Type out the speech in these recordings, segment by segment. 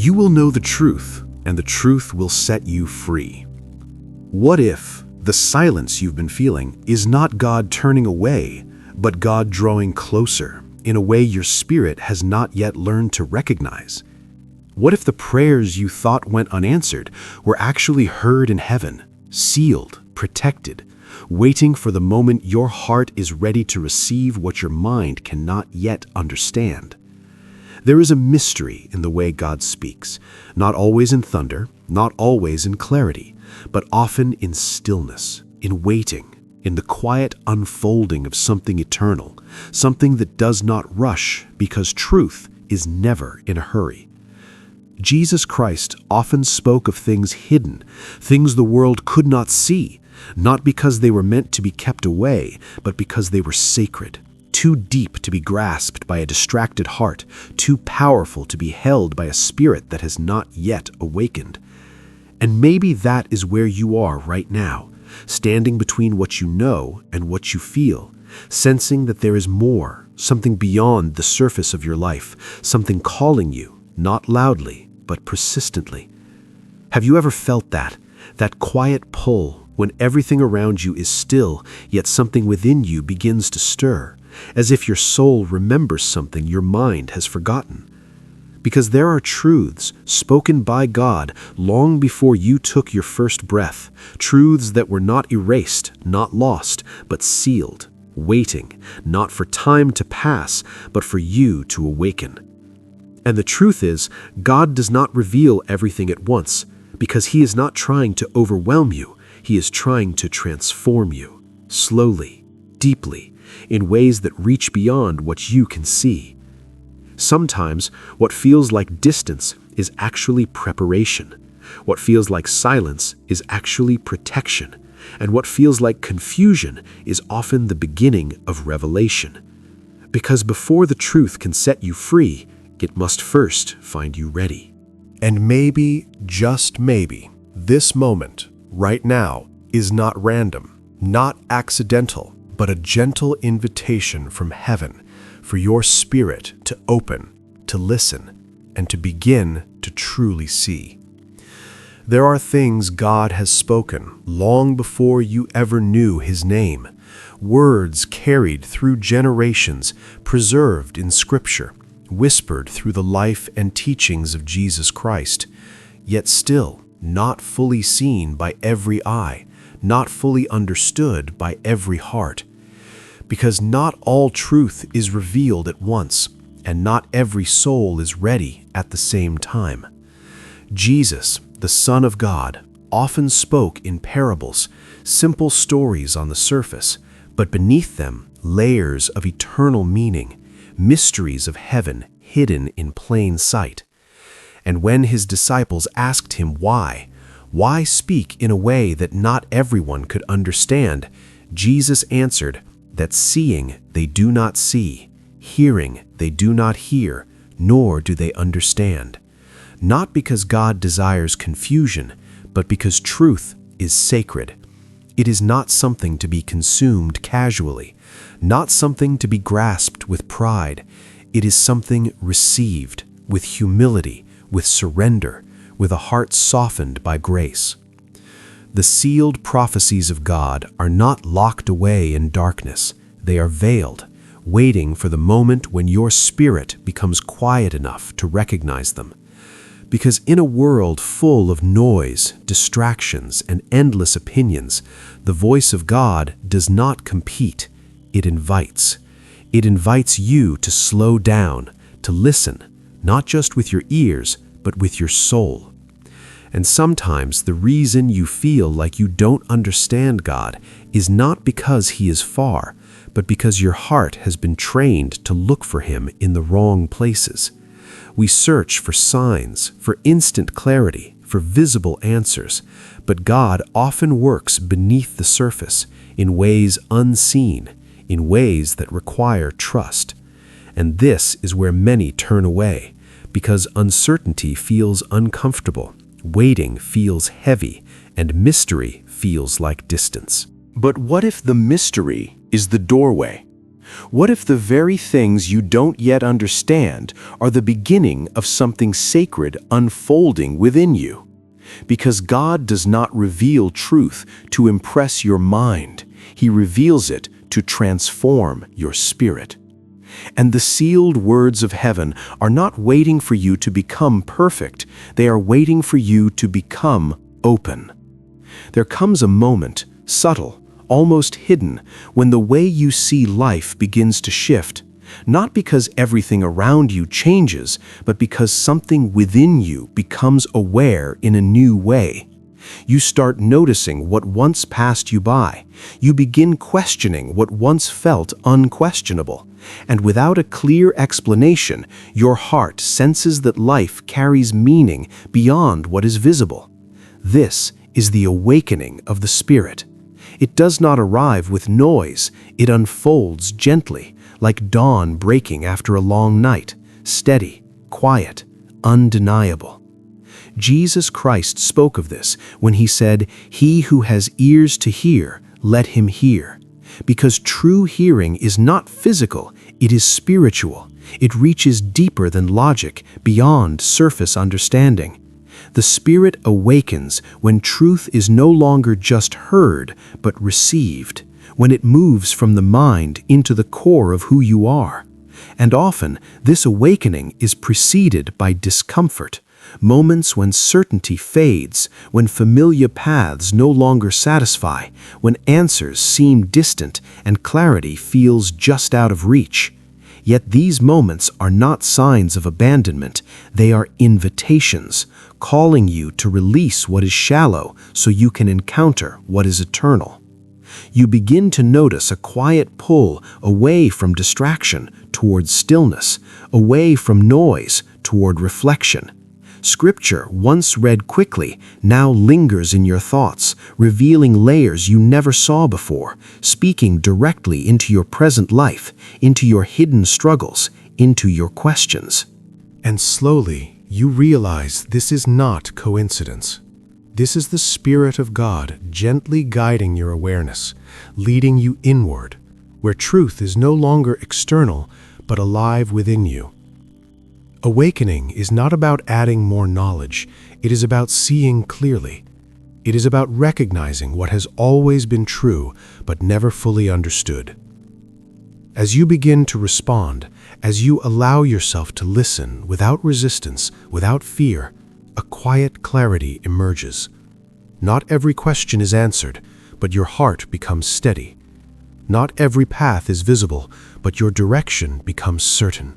You will know the truth, and the truth will set you free. What if the silence you've been feeling is not God turning away, but God drawing closer in a way your spirit has not yet learned to recognize? What if the prayers you thought went unanswered were actually heard in heaven, sealed, protected, waiting for the moment your heart is ready to receive what your mind cannot yet understand? There is a mystery in the way God speaks, not always in thunder, not always in clarity, but often in stillness, in waiting, in the quiet unfolding of something eternal, something that does not rush because truth is never in a hurry. Jesus Christ often spoke of things hidden, things the world could not see, not because they were meant to be kept away, but because they were sacred, too deep to be grasped by a distracted heart, too powerful to be held by a spirit that has not yet awakened. And maybe that is where you are right now, standing between what you know and what you feel, sensing that there is more, something beyond the surface of your life, something calling you, not loudly, but persistently. Have you ever felt that quiet pull when everything around you is still, yet something within you begins to stir, as if your soul remembers something your mind has forgotten? Because there are truths spoken by God long before you took your first breath, truths that were not erased, not lost, but sealed, waiting, not for time to pass, but for you to awaken. And the truth is, God does not reveal everything at once, because He is not trying to overwhelm you. He is trying to transform you, slowly, deeply, in ways that reach beyond what you can see. Sometimes, what feels like distance is actually preparation. What feels like silence is actually protection. And what feels like confusion is often the beginning of revelation. Because before the truth can set you free, it must first find you ready. And maybe, just maybe, this moment, right now, is not random, not accidental, but a gentle invitation from heaven for your spirit to open, to listen, and to begin to truly see. There are things God has spoken long before you ever knew His name, words carried through generations, preserved in Scripture, whispered through the life and teachings of Jesus Christ, yet still not fully seen by every eye, not fully understood by every heart. Because not all truth is revealed at once, and not every soul is ready at the same time. Jesus, the Son of God, often spoke in parables, simple stories on the surface, but beneath them, layers of eternal meaning, mysteries of heaven hidden in plain sight. And when His disciples asked Him why speak in a way that not everyone could understand, Jesus answered that seeing they do not see, hearing they do not hear, nor do they understand. Not because God desires confusion, but because truth is sacred. It is not something to be consumed casually, not something to be grasped with pride. It is something received with humility, with surrender, with a heart softened by grace. The sealed prophecies of God are not locked away in darkness. They are veiled, waiting for the moment when your spirit becomes quiet enough to recognize them. Because in a world full of noise, distractions, and endless opinions, the voice of God does not compete. It invites. It invites you to slow down, to listen, not just with your ears, but with your soul. And sometimes the reason you feel like you don't understand God is not because He is far, but because your heart has been trained to look for Him in the wrong places. We search for signs, for instant clarity, for visible answers, but God often works beneath the surface, in ways unseen, in ways that require trust. And this is where many turn away, because uncertainty feels uncomfortable, waiting feels heavy, and mystery feels like distance. But what if the mystery is the doorway? What if the very things you don't yet understand are the beginning of something sacred unfolding within you? Because God does not reveal truth to impress your mind. He reveals it to transform your spirit. And the sealed words of heaven are not waiting for you to become perfect. They are waiting for you to become open. There comes a moment, subtle, almost hidden, when the way you see life begins to shift, not because everything around you changes, but because something within you becomes aware in a new way. You start noticing what once passed you by. You begin questioning what once felt unquestionable. And without a clear explanation, your heart senses that life carries meaning beyond what is visible. This is the awakening of the Spirit. It does not arrive with noise. It unfolds gently, like dawn breaking after a long night, steady, quiet, undeniable. Jesus Christ spoke of this when he said, "He who has ears to hear, let him hear." Because true hearing is not physical, it is spiritual. It reaches deeper than logic, beyond surface understanding. The Spirit awakens when truth is no longer just heard, but received, when it moves from the mind into the core of who you are. And often, this awakening is preceded by discomfort, moments when certainty fades, when familiar paths no longer satisfy, when answers seem distant and clarity feels just out of reach. Yet these moments are not signs of abandonment. They are invitations, calling you to release what is shallow so you can encounter what is eternal. You begin to notice a quiet pull away from distraction toward stillness, away from noise toward reflection. Scripture, once read quickly, now lingers in your thoughts, revealing layers you never saw before, speaking directly into your present life, into your hidden struggles, into your questions. And slowly, you realize this is not coincidence. This is the Spirit of God gently guiding your awareness, leading you inward, where truth is no longer external, but alive within you. Awakening is not about adding more knowledge. It is about seeing clearly. It is about recognizing what has always been true, but never fully understood. As you begin to respond, as you allow yourself to listen without resistance, without fear, a quiet clarity emerges. Not every question is answered, but your heart becomes steady. Not every path is visible, but your direction becomes certain.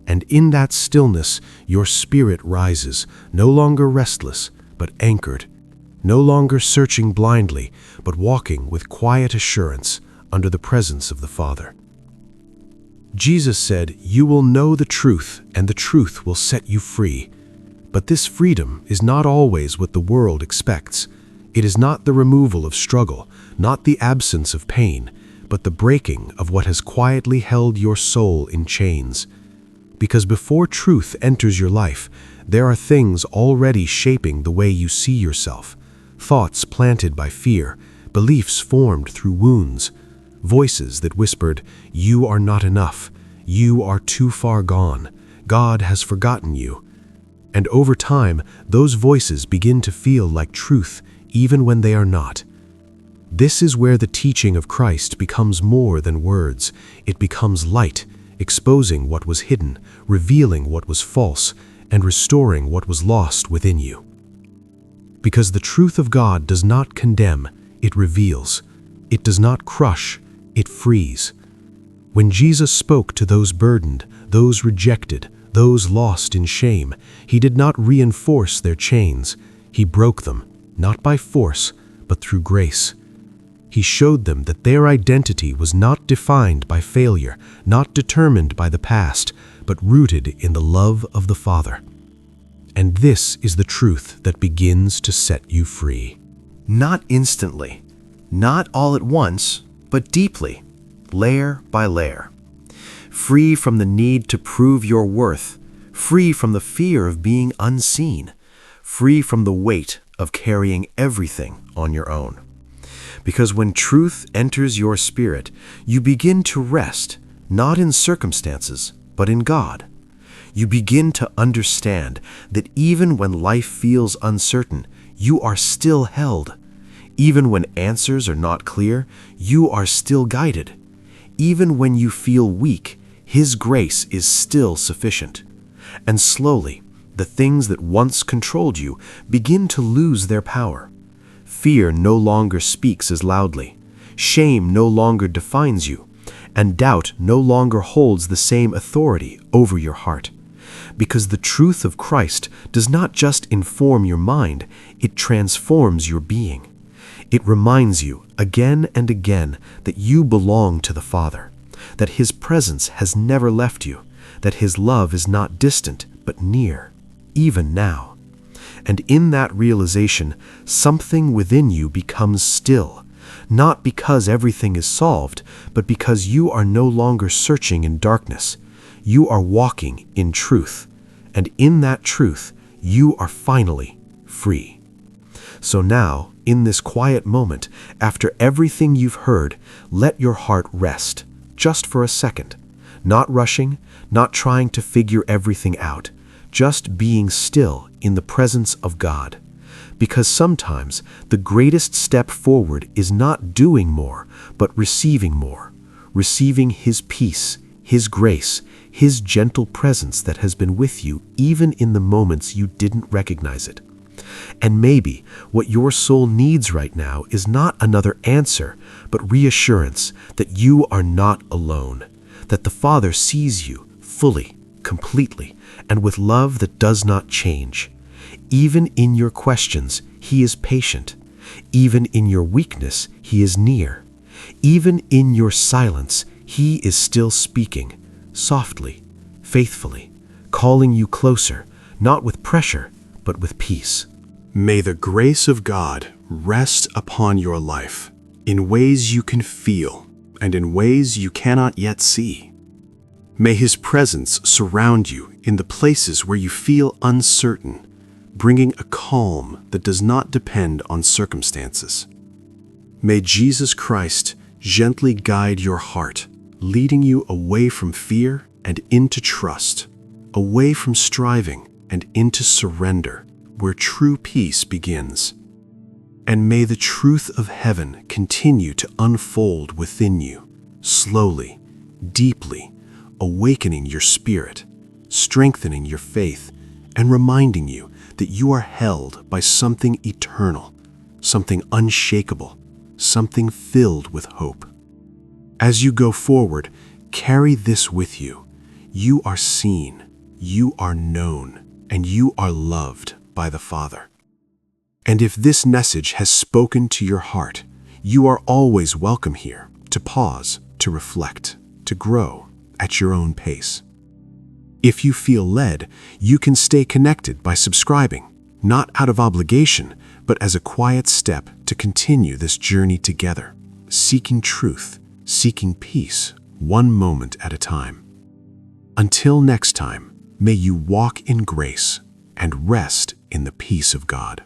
And in that stillness, your spirit rises, no longer restless, but anchored, no longer searching blindly, but walking with quiet assurance under the presence of the Father. Jesus said, "You will know the truth, and the truth will set you free." But this freedom is not always what the world expects. It is not the removal of struggle, not the absence of pain, but the breaking of what has quietly held your soul in chains. Because before truth enters your life, there are things already shaping the way you see yourself, thoughts planted by fear, beliefs formed through wounds, voices that whispered, "You are not enough, you are too far gone, God has forgotten you." And over time, those voices begin to feel like truth, even when they are not. This is where the teaching of Christ becomes more than words. It becomes light, exposing what was hidden, revealing what was false, and restoring what was lost within you. Because the truth of God does not condemn, it reveals. It does not crush, it frees. When Jesus spoke to those burdened, those rejected, those lost in shame, he did not reinforce their chains. He broke them, not by force, but through grace. He showed them that their identity was not defined by failure, not determined by the past, but rooted in the love of the Father. And this is the truth that begins to set you free. Not instantly, not all at once, but deeply, layer by layer. Free from the need to prove your worth, free from the fear of being unseen, free from the weight of carrying everything on your own. Because when truth enters your spirit, you begin to rest, not in circumstances, but in God. You begin to understand that even when life feels uncertain, you are still held. Even when answers are not clear, you are still guided. Even when you feel weak, His grace is still sufficient. And slowly, the things that once controlled you begin to lose their power. Fear no longer speaks as loudly. Shame no longer defines you. And doubt no longer holds the same authority over your heart. Because the truth of Christ does not just inform your mind, it transforms your being. It reminds you again and again that you belong to the Father, that His presence has never left you, that His love is not distant but near, even now. And in that realization, something within you becomes still, not because everything is solved, but because you are no longer searching in darkness. You are walking in truth, and in that truth, you are finally free. So now, in this quiet moment, after everything you've heard, let your heart rest, just for a second. Not rushing, not trying to figure everything out, just being still in the presence of God. Because sometimes the greatest step forward is not doing more, but receiving more. Receiving His peace, His grace, His gentle presence that has been with you even in the moments you didn't recognize it. And maybe what your soul needs right now is not another answer, but reassurance that you are not alone, that the Father sees you fully, completely, and with love that does not change. Even in your questions, He is patient. Even in your weakness, He is near. Even in your silence, He is still speaking, softly, faithfully, calling you closer, not with pressure, but with peace. May the grace of God rest upon your life in ways you can feel and in ways you cannot yet see. May His presence surround you in the places where you feel uncertain, bringing a calm that does not depend on circumstances. May Jesus Christ gently guide your heart, leading you away from fear and into trust, away from striving and into surrender, where true peace begins. And may the truth of heaven continue to unfold within you, slowly, deeply, awakening your spirit, strengthening your faith, and reminding you that you are held by something eternal, something unshakable, something filled with hope. As you go forward, carry this with you. You are seen, you are known, and you are loved by the Father. And if this message has spoken to your heart, you are always welcome here to pause, to reflect, to grow at your own pace. If you feel led, you can stay connected by subscribing, not out of obligation, but as a quiet step to continue this journey together, seeking truth, seeking peace, one moment at a time. Until next time, may you walk in grace and rest in the peace of God.